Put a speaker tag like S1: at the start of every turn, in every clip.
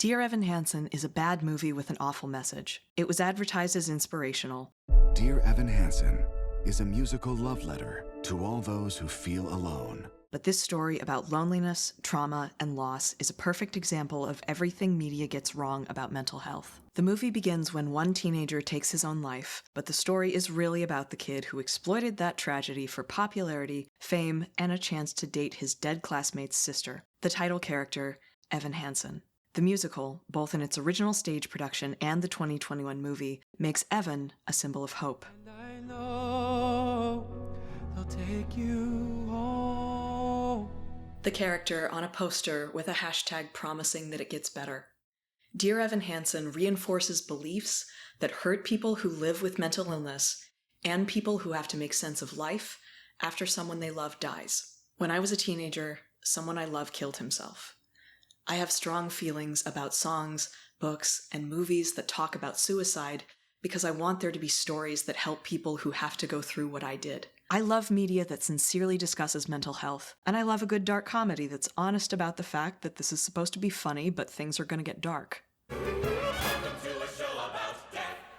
S1: Dear Evan Hansen is a bad movie with an awful message. It was advertised as inspirational.
S2: Dear Evan Hansen is a musical love letter to all those who feel alone.
S1: But this story about loneliness, trauma, and loss is a perfect example of everything media gets wrong about mental health. The movie begins when one teenager takes his own life, but the story is really about the kid who exploited that tragedy for popularity, fame, and a chance to date his dead classmate's sister, the title character, Evan Hansen. The musical, both in its original stage production and the 2021 movie, makes Evan a symbol of hope.
S3: And I know they'll take you home.
S1: The character on a poster with a hashtag promising that it gets better. Dear Evan Hansen reinforces beliefs that hurt people who live with mental illness and people who have to make sense of life after someone they love dies. When I was a teenager, someone I love killed himself. I have strong feelings about songs, books, and movies that talk about suicide because I want there to be stories that help people who have to go through what I did. I love media that sincerely discusses mental health, and I love a good dark comedy that's honest about the fact that this is supposed to be funny, but things are going to get dark.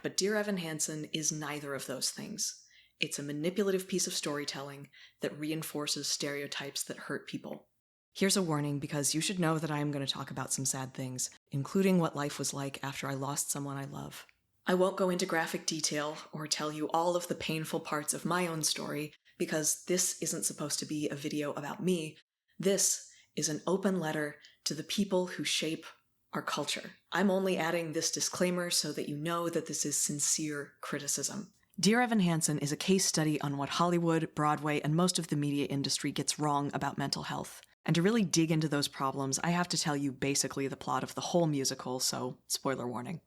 S1: But Dear Evan Hansen is neither of those things. It's a manipulative piece of storytelling that reinforces stereotypes that hurt people. Here's a warning because you should know that I am going to talk about some sad things, including what life was like after I lost someone I love. I won't go into graphic detail or tell you all of the painful parts of my own story because this isn't supposed to be a video about me. This is an open letter to the people who shape our culture. I'm only adding this disclaimer so that you know that this is sincere criticism. Dear Evan Hansen is a case study on what Hollywood, Broadway, and most of the media industry gets wrong about mental health. And to really dig into those problems, I have to tell you basically the plot of the whole musical, so spoiler warning.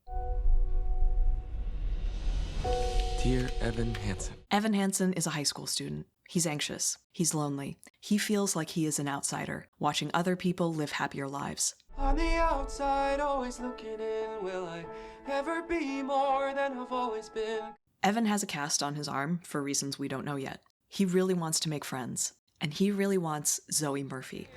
S3: Dear Evan Hansen.
S1: Evan Hansen is a high school student. He's anxious. He's lonely. He feels like he is an outsider, watching other people live happier lives.
S3: On the outside, always looking in. Will I ever be more than I've always been?
S1: Evan has a cast on his arm for reasons we don't know yet. He really wants to make friends. And he really wants Zoe Murphy.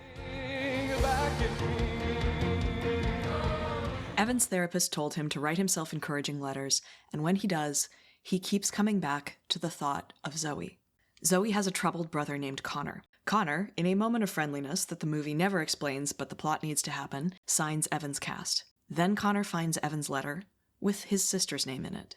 S1: Evan's therapist told him to write himself encouraging letters, and when he does, he keeps coming back to the thought of Zoe. Zoe has a troubled brother named Connor. Connor, in a moment of friendliness that the movie never explains but the plot needs to happen, signs Evan's cast. Then Connor finds Evan's letter with his sister's name in it.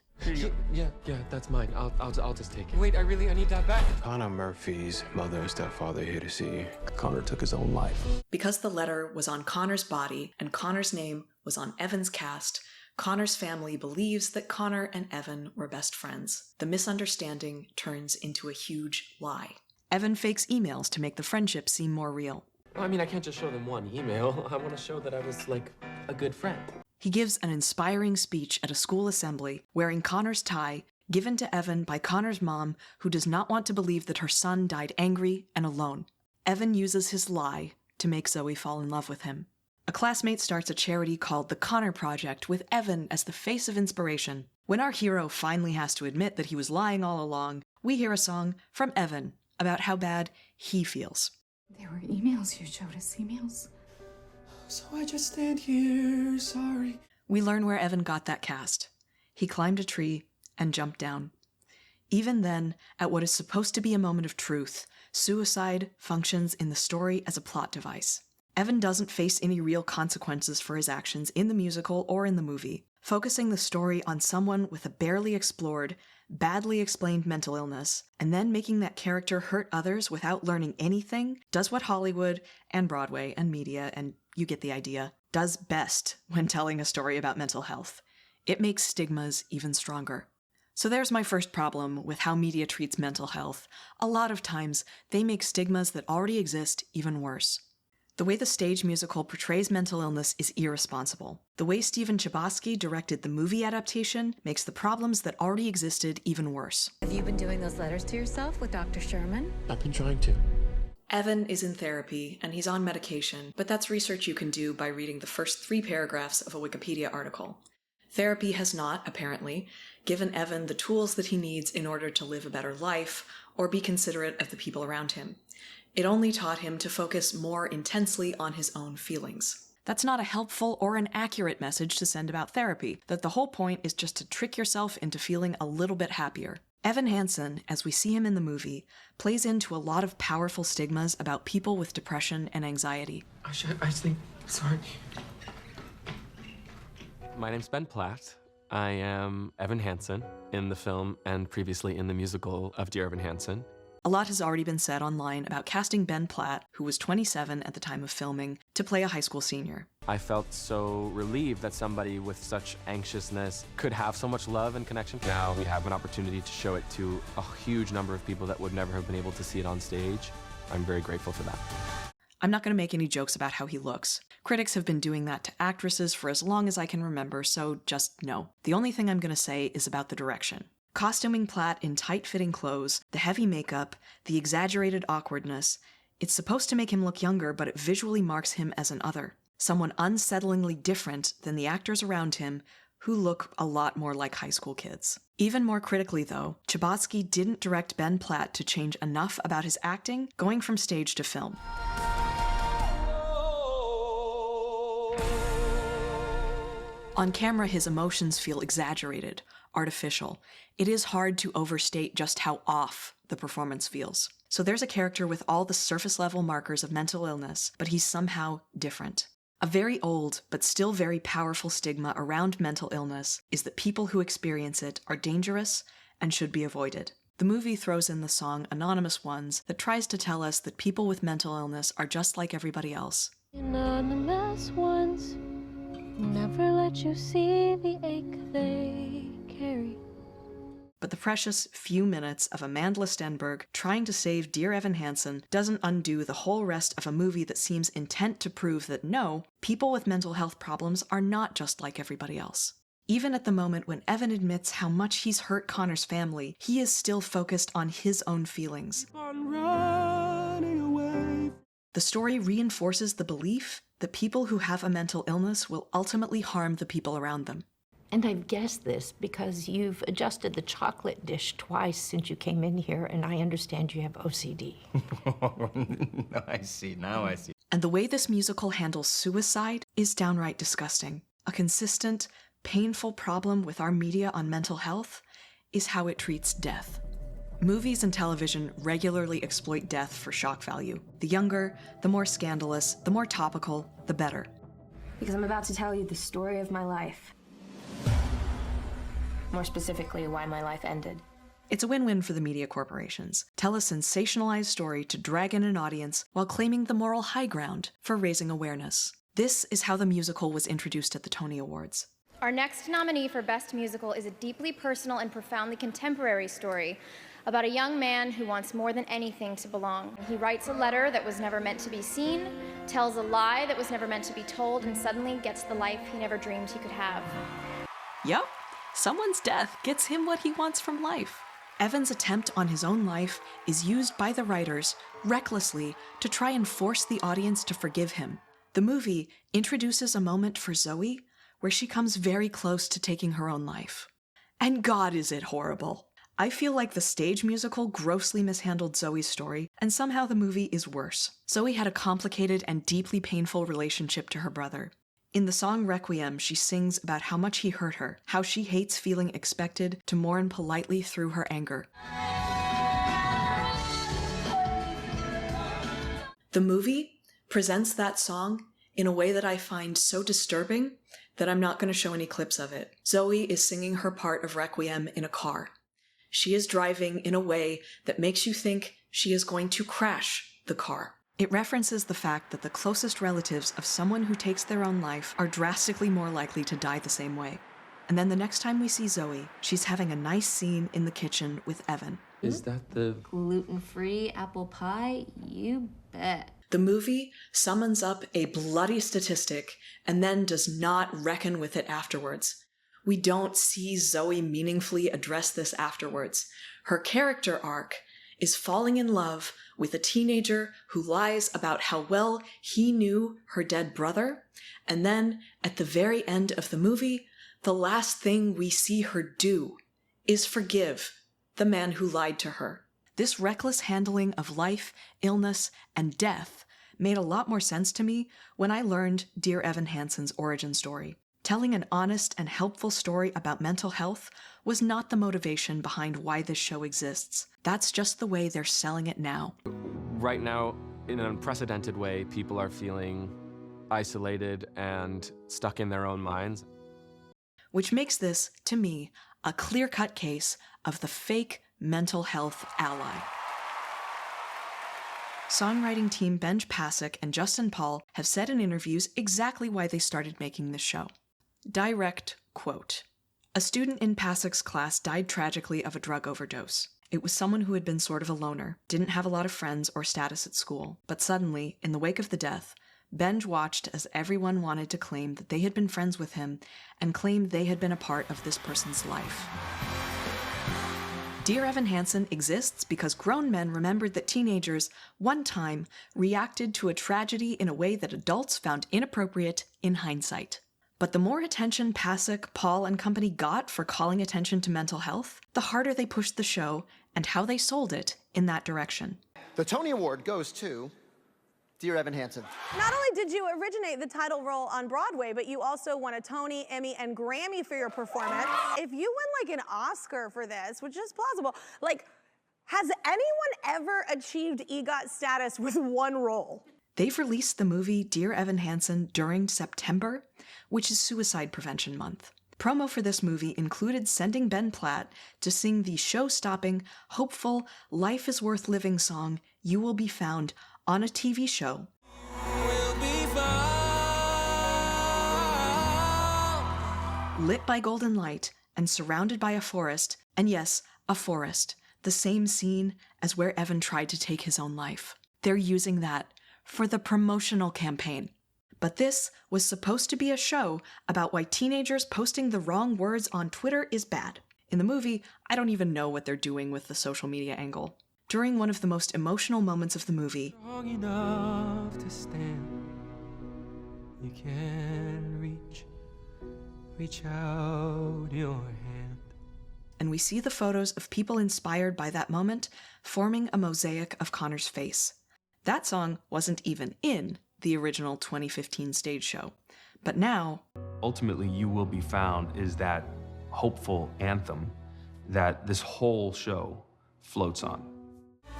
S3: Yeah, that's mine. I'll just take it. Wait, I need that back.
S4: Connor Murphy's mother and stepfather here to see you. Connor took his own life.
S1: Because the letter was on Connor's body and Connor's name was on Evan's cast, Connor's family believes that Connor and Evan were best friends. The misunderstanding turns into a huge lie. Evan fakes emails to make the friendship seem more real.
S3: I mean, I can't just show them one email. I want to show that I was, like, a good friend.
S1: He gives an inspiring speech at a school assembly wearing Connor's tie, given to Evan by Connor's mom, who does not want to believe that her son died angry and alone. Evan uses his lie to make Zoe fall in love with him. A classmate starts a charity called the Connor Project with Evan as the face of inspiration. When our hero finally has to admit that he was lying all along, we hear a song from Evan about how bad he feels.
S5: There were emails. You showed us emails.
S3: So I just stand here, sorry.
S1: We learn where Evan got that cast. He climbed a tree and jumped down. Even then, at what is supposed to be a moment of truth, suicide functions in the story as a plot device. Evan doesn't face any real consequences for his actions in the musical or in the movie. Focusing the story on someone with a barely explored, badly explained mental illness, and then making that character hurt others without learning anything, does what Hollywood and Broadway and media, and you get the idea, does best when telling a story about mental health. It makes stigmas even stronger. So there's my first problem with how media treats mental health. A lot of times, they make stigmas that already exist even worse. The way the stage musical portrays mental illness is irresponsible. The way Stephen Chbosky directed the movie adaptation makes the problems that already existed even worse.
S5: Have you been doing those letters to yourself with Dr. Sherman?
S4: I've been trying to.
S1: Evan is in therapy, and he's on medication, but that's research you can do by reading the first 3 paragraphs of a Wikipedia article. Therapy has not, apparently, given Evan the tools that he needs in order to live a better life or be considerate of the people around him. It only taught him to focus more intensely on his own feelings. That's not a helpful or an accurate message to send about therapy, that the whole point is just to trick yourself into feeling a little bit happier. Evan Hansen, as we see him in the movie, plays into a lot of powerful stigmas about people with depression and anxiety.
S3: Sorry.
S6: My name's Ben Platt. I am Evan Hansen in the film and previously in the musical of Dear Evan Hansen.
S1: A lot has already been said online about casting Ben Platt, who was 27 at the time of filming, to play a high school senior.
S6: I felt so relieved that somebody with such anxiousness could have so much love and connection. Now we have an opportunity to show it to a huge number of people that would never have been able to see it on stage. I'm very grateful for that.
S1: I'm not going to make any jokes about how he looks. Critics have been doing that to actresses for as long as I can remember, so just no. The only thing I'm going to say is about the direction. Costuming Platt in tight-fitting clothes, the heavy makeup, the exaggerated awkwardness, it's supposed to make him look younger, but it visually marks him as an other. Someone unsettlingly different than the actors around him who look a lot more like high school kids. Even more critically, though, Chbosky didn't direct Ben Platt to change enough about his acting going from stage to film. On camera, his emotions feel exaggerated, artificial. It is hard to overstate just how off the performance feels. So there's a character with all the surface-level markers of mental illness, but he's somehow different. A very old, but still very powerful stigma around mental illness is that people who experience it are dangerous and should be avoided. The movie throws in the song Anonymous Ones that tries to tell us that people with mental illness are just like everybody else.
S7: Anonymous ones never let you see the ache they carry.
S1: But the precious few minutes of Amandla Stenberg trying to save Dear Evan Hansen doesn't undo the whole rest of a movie that seems intent to prove that no, people with mental health problems are not just like everybody else. Even at the moment when Evan admits how much he's hurt Connor's family, he is still focused on his own feelings. The story reinforces the belief that people who have a mental illness will ultimately harm the people around them.
S8: And I've guessed this because you've adjusted the chocolate dish twice since you came in here, and I understand you have OCD.
S9: No, I see. Now I see.
S1: And the way this musical handles suicide is downright disgusting. A consistent, painful problem with our media on mental health is how it treats death. Movies and television regularly exploit death for shock value. The younger, the more scandalous, the more topical, the better.
S10: Because I'm about to tell you the story of my life. More specifically, why my life ended.
S1: It's a win-win for the media corporations. Tell a sensationalized story to drag in an audience while claiming the moral high ground for raising awareness. This is how the musical was introduced at the Tony Awards.
S11: Our next nominee for Best Musical is a deeply personal and profoundly contemporary story about a young man who wants more than anything to belong. He writes a letter that was never meant to be seen, tells a lie that was never meant to be told, and suddenly gets the life he never dreamed he could have.
S1: Yep, someone's death gets him what he wants from life. Evan's attempt on his own life is used by the writers recklessly to try and force the audience to forgive him. The movie introduces a moment for Zoe where she comes very close to taking her own life. And God, is it horrible. I feel like the stage musical grossly mishandled Zoe's story, and somehow the movie is worse. Zoe had a complicated and deeply painful relationship to her brother. In the song Requiem, she sings about how much he hurt her, how she hates feeling expected to mourn politely through her anger. The movie presents that song in a way that I find so disturbing that I'm not going to show any clips of it. Zoe is singing her part of Requiem in a car. She is driving in a way that makes you think she is going to crash the car. It references the fact that the closest relatives of someone who takes their own life are drastically more likely to die the same way. And then the next time we see Zoe, she's having a nice scene in the kitchen with Evan.
S6: Is that the...
S5: Gluten-free apple pie? You bet.
S1: The movie summons up a bloody statistic and then does not reckon with it afterwards. We don't see Zoe meaningfully address this afterwards. Her character arc is falling in love with a teenager who lies about how well he knew her dead brother, and then, at the very end of the movie, the last thing we see her do is forgive the man who lied to her. This reckless handling of life, illness, and death made a lot more sense to me when I learned Dear Evan Hansen's origin story. Telling an honest and helpful story about mental health was not the motivation behind why this show exists. That's just the way they're selling it now.
S6: Right now, in an unprecedented way, people are feeling isolated and stuck in their own minds.
S1: Which makes this, to me, a clear-cut case of the fake mental health ally. Songwriting team Benj, Pasek, and Justin Paul have said in interviews exactly why they started making this show. Direct quote: "A student in Pasek's class died tragically of a drug overdose. It was someone who had been sort of a loner, didn't have a lot of friends or status at school, but suddenly, in the wake of the death, Benj watched as everyone wanted to claim that they had been friends with him and claimed they had been a part of this person's life." Dear Evan Hansen exists because grown men remembered that teenagers, one time, reacted to a tragedy in a way that adults found inappropriate in hindsight. But the more attention Pasek, Paul, and company got for calling attention to mental health, the harder they pushed the show and how they sold it in that direction.
S12: The Tony Award goes to Dear Evan Hansen.
S13: Not only did you originate the title role on Broadway, but you also won a Tony, Emmy, and Grammy for your performance. If you win like an Oscar for this, which is plausible, like, has anyone ever achieved EGOT status with one role?
S1: They've released the movie Dear Evan Hansen during September, which is Suicide Prevention Month. Promo for this movie included sending Ben Platt to sing the show-stopping, hopeful, life is worth living song, You Will Be Found, on a TV show. Lit by golden light and surrounded by a forest, and yes, a forest, the same scene as where Evan tried to take his own life. They're using that for the promotional campaign. But this was supposed to be a show about why teenagers posting the wrong words on Twitter is bad. In the movie, I don't even know what they're doing with the social media angle. During one of the most emotional moments of the movie,
S3: Strong enough to stand. You can reach out your hand.
S1: and we see the photos of people inspired by that moment forming a mosaic of Connor's face. That song wasn't even in the original 2015 stage show. But now,
S14: ultimately, You Will Be Found is that hopeful anthem that this whole show floats on.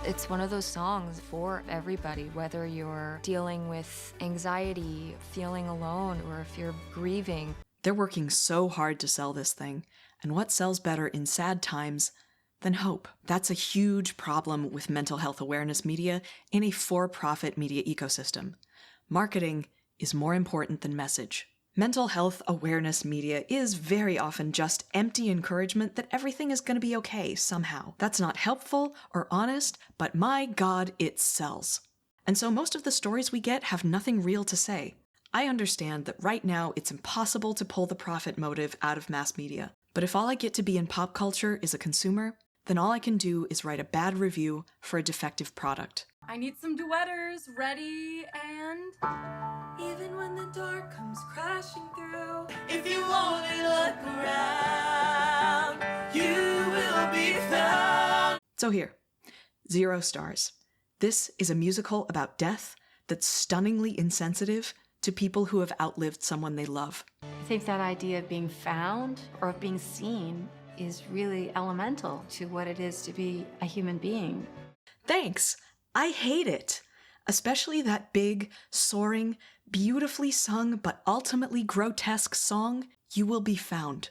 S15: It's one of those songs for everybody, whether you're dealing with anxiety, feeling alone, or if you're grieving.
S1: They're working so hard to sell this thing, and what sells better in sad times than hope? That's a huge problem with mental health awareness media in a for-profit media ecosystem. Marketing is more important than message. Mental health awareness media is very often just empty encouragement that everything is going to be okay somehow. That's not helpful or honest, but my God, it sells. And so most of the stories we get have nothing real to say. I understand that right now it's impossible to pull the profit motive out of mass media. But if all I get to be in pop culture is a consumer, then all I can do is write a bad review for a defective product.
S16: I need some duetters, ready, and... Even when the dark comes crashing through, if you only look around, you will be found.
S1: So here, 0 stars. This is a musical about death that's stunningly insensitive to people who have outlived someone they love.
S17: I think that idea of being found or of being seen is really elemental to what it is to be a human being.
S1: Thanks. I hate it. Especially that big, soaring, beautifully sung but ultimately grotesque song, You Will Be Found.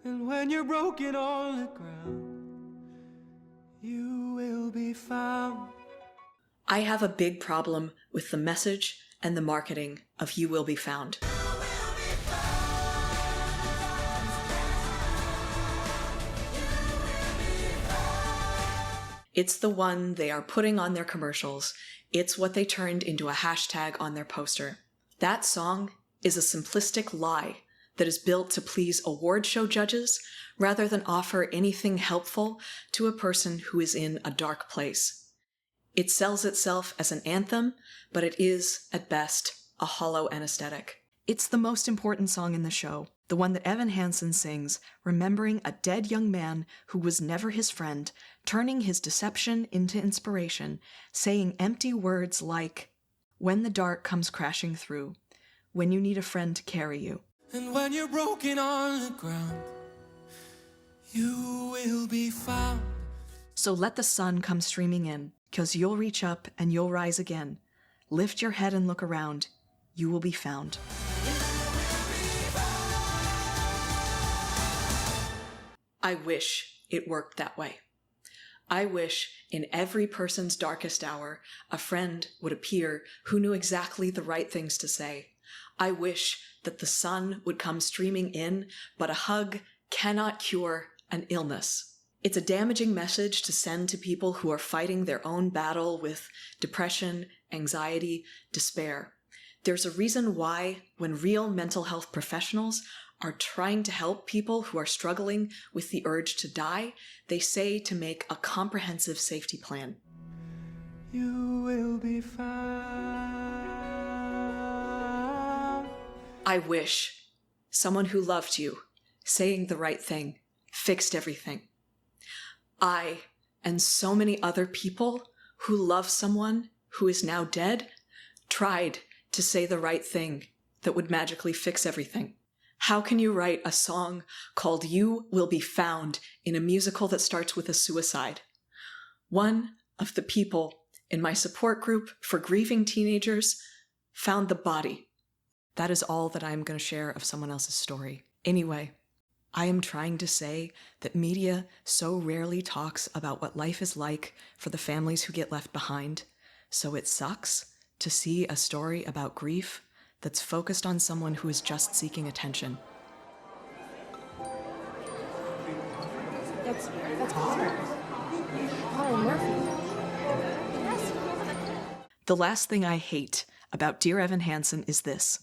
S3: And when you're broken on the ground, you will be found.
S1: I have a big problem with the message and the marketing of You Will Be Found. It's the one they are putting on their commercials. It's what they turned into a hashtag on their poster. That song is a simplistic lie that is built to please award show judges rather than offer anything helpful to a person who is in a dark place. It sells itself as an anthem, but it is, at best, a hollow anesthetic. It's the most important song in the show, the one that Evan Hansen sings, remembering a dead young man who was never his friend, turning his deception into inspiration, saying empty words like, When the dark comes crashing through, when you need a friend to carry you.
S3: And when you're broken on the ground, you will be found.
S1: So let the sun come streaming in, 'cause you'll reach up and you'll rise again. Lift your head and look around. You will be found. I wish it worked that way. I wish in every person's darkest hour, a friend would appear who knew exactly the right things to say. I wish that the sun would come streaming in, but a hug cannot cure an illness. It's a damaging message to send to people who are fighting their own battle with depression, anxiety, despair. There's a reason why, when real mental health professionals are trying to help people who are struggling with the urge to die, they say to make a comprehensive safety plan.
S3: You will be found.
S1: I wish someone who loved you, saying the right thing, fixed everything. I, and so many other people who love someone who is now dead, tried to say the right thing that would magically fix everything. How can you write a song called You Will Be Found in a musical that starts with a suicide? One of the people in my support group for grieving teenagers found the body. That is all that I am going to share of someone else's story. Anyway, I am trying to say that media so rarely talks about what life is like for the families who get left behind, so it sucks to see a story about grief that's focused on someone who is just seeking attention.
S10: That's Potter. Potter Murphy.
S1: The last thing I hate about Dear Evan Hansen is this.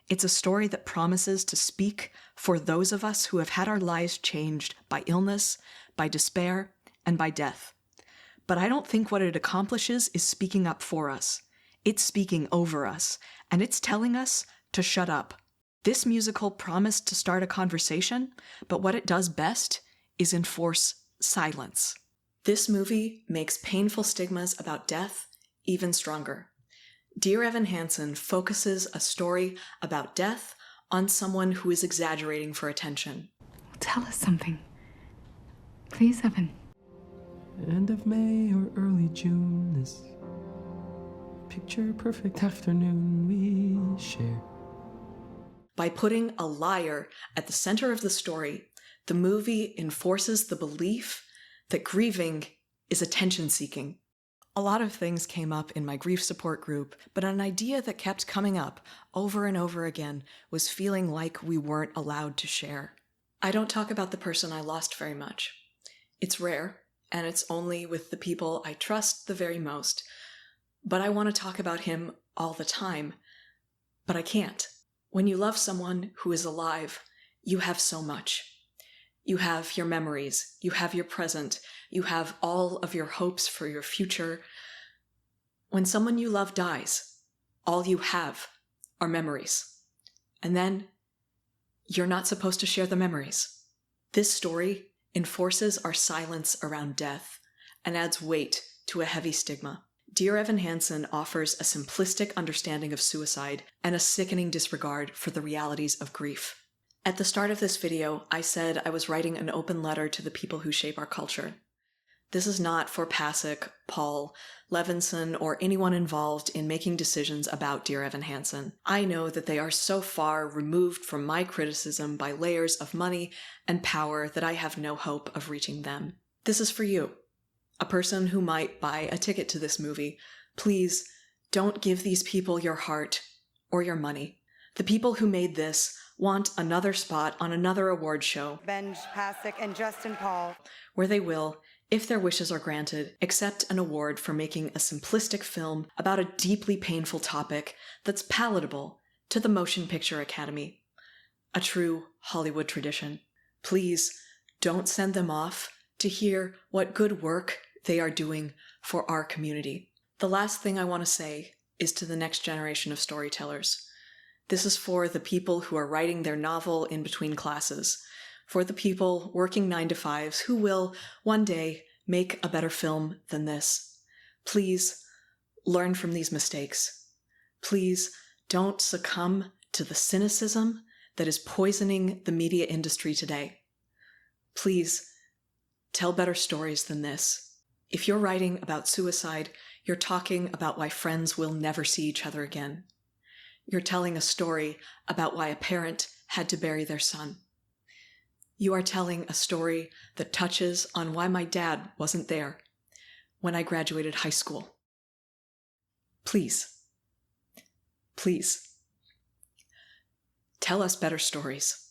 S1: It's a story that promises to speak for those of us who have had our lives changed by illness, by despair, and by death. But I don't think what it accomplishes is speaking up for us. It's speaking over us, and it's telling us to shut up. This musical promised to start a conversation, but what it does best is enforce silence. This movie makes painful stigmas about death even stronger. Dear Evan Hansen focuses a story about death on someone who is exaggerating for attention.
S18: Tell us something. Please, Evan.
S3: End of May or early June, this picture-perfect afternoon we share.
S1: By putting a liar at the center of the story, the movie enforces the belief that grieving is attention-seeking. A lot of things came up in my grief support group, but an idea that kept coming up over and over again was feeling like we weren't allowed to share. I don't talk about the person I lost very much. It's rare, and it's only with the people I trust the very most. But I want to talk about him all the time. But I can't. When you love someone who is alive, you have so much. You have your memories, you have your present, you have all of your hopes for your future. When someone you love dies, all you have are memories. And then, you're not supposed to share the memories. This story enforces our silence around death and adds weight to a heavy stigma. Dear Evan Hansen offers a simplistic understanding of suicide and a sickening disregard for the realities of grief. At the start of this video, I said I was writing an open letter to the people who shape our culture. This is not for Pasek, Paul, Levinson, or anyone involved in making decisions about Dear Evan Hansen. I know that they are so far removed from my criticism by layers of money and power that I have no hope of reaching them. This is for you, a person who might buy a ticket to this movie. Please don't give these people your heart or your money. The people who made this want another spot on another award show,
S19: Benj, Pasek, and Justin Paul,
S1: where they will, if their wishes are granted, accept an award for making a simplistic film about a deeply painful topic that's palatable to the Motion Picture Academy, a true Hollywood tradition. Please don't send them off to hear what good work they are doing for our community. The last thing I want to say is to the next generation of storytellers. This is for the people who are writing their novel in between classes, for the people working 9-to-5s who will, one day, make a better film than this. Please, learn from these mistakes. Please don't succumb to the cynicism that is poisoning the media industry today. Please tell better stories than this. If you're writing about suicide, you're talking about why friends will never see each other again. You're telling a story about why a parent had to bury their son. You are telling a story that touches on why my dad wasn't there when I graduated high school. Please, please, tell us better stories.